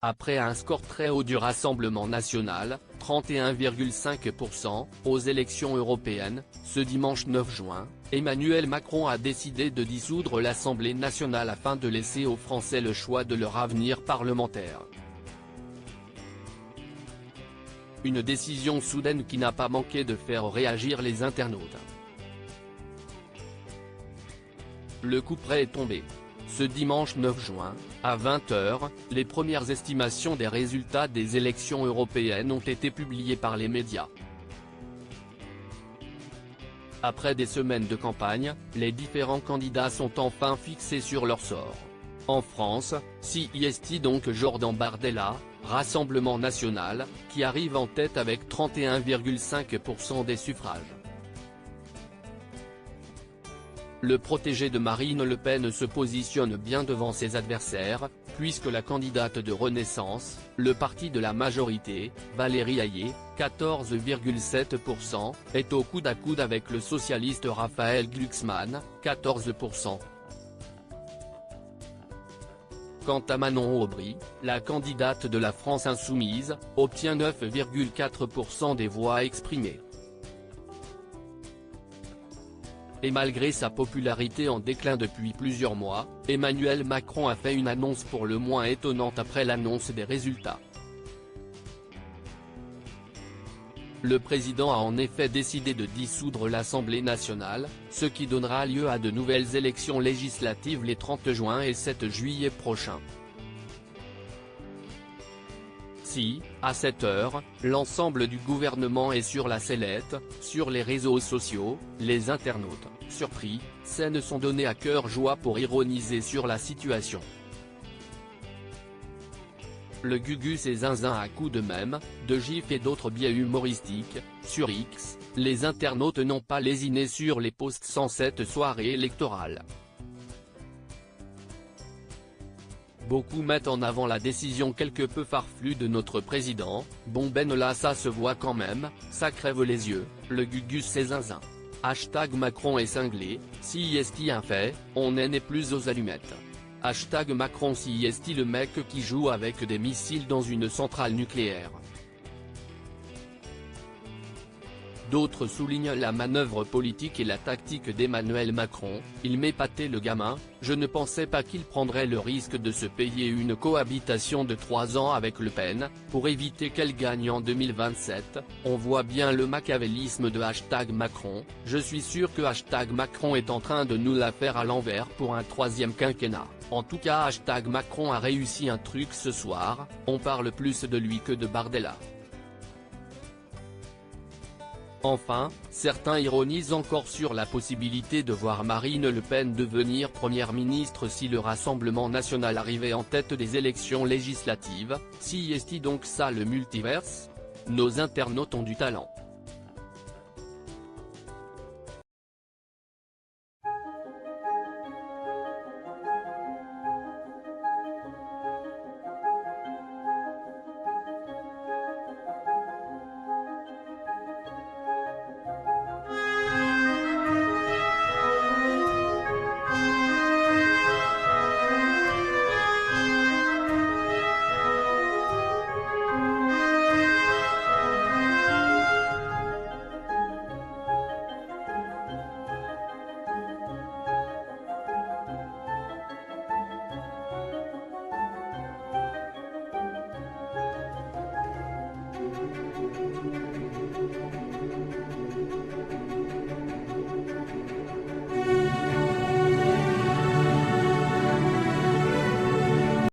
Après un score très haut du Rassemblement national, 31,5%, aux élections européennes, ce dimanche 9 juin, Emmanuel Macron a décidé de dissoudre l'Assemblée nationale afin de laisser aux Français le choix de leur avenir parlementaire. Une décision soudaine qui n'a pas manqué de faire réagir les internautes. Le couperet est tombé. Ce dimanche 9 juin, à 20 h, les premières estimations des résultats des élections européennes ont été publiées par les médias. Après des semaines de campagne, les différents candidats sont enfin fixés sur leur sort. En France, CIST donc Jordan Bardella, Rassemblement national, qui arrive en tête avec 31,5% des suffrages. Le protégé de Marine Le Pen se positionne bien devant ses adversaires, puisque la candidate de Renaissance, le parti de la majorité, Valérie Ayé, 14,7%, est au coude à coude avec le socialiste Raphaël Glucksmann, 14%. Quant à Manon Aubry, la candidate de la France insoumise, obtient 9,4% des voix exprimées. Et malgré sa popularité en déclin depuis plusieurs mois, Emmanuel Macron a fait une annonce pour le moins étonnante après l'annonce des résultats. Le président a en effet décidé de dissoudre l'Assemblée nationale, ce qui donnera lieu à de nouvelles élections législatives les 30 juin et 7 juillet prochains. Si, à cette heure, l'ensemble du gouvernement est sur la sellette, sur les réseaux sociaux, les internautes, surpris, scènes sont données à cœur joie pour ironiser sur la situation. Le Gugus et Zinzin à coups de mèmes, de gifs et d'autres biais humoristiques, sur X, les internautes n'ont pas lésiné sur les posts sans cette soirée électorale. Beaucoup mettent en avant la décision quelque peu farfelue de notre président, bon ben là ça se voit quand même, ça crève les yeux, le Gugus et Zinzin. #Macron est cinglé, CIST un fait, on n'est plus aux allumettes. #Macron CIST le mec qui joue avec des missiles dans une centrale nucléaire. D'autres soulignent la manœuvre politique et la tactique d'Emmanuel Macron, il m'épatait le gamin, je ne pensais pas qu'il prendrait le risque de se payer une cohabitation de 3 ans avec Le Pen, pour éviter qu'elle gagne en 2027, on voit bien le machiavélisme de #Macron, je suis sûr que #Macron est en train de nous la faire à l'envers pour un 3e quinquennat, en tout cas #Macron a réussi un truc ce soir, on parle plus de lui que de Bardella. Enfin, certains ironisent encore sur la possibilité de voir Marine Le Pen devenir première ministre si le Rassemblement national arrivait en tête des élections législatives, CIST donc ça le multiverse ? Nos internautes ont du talent.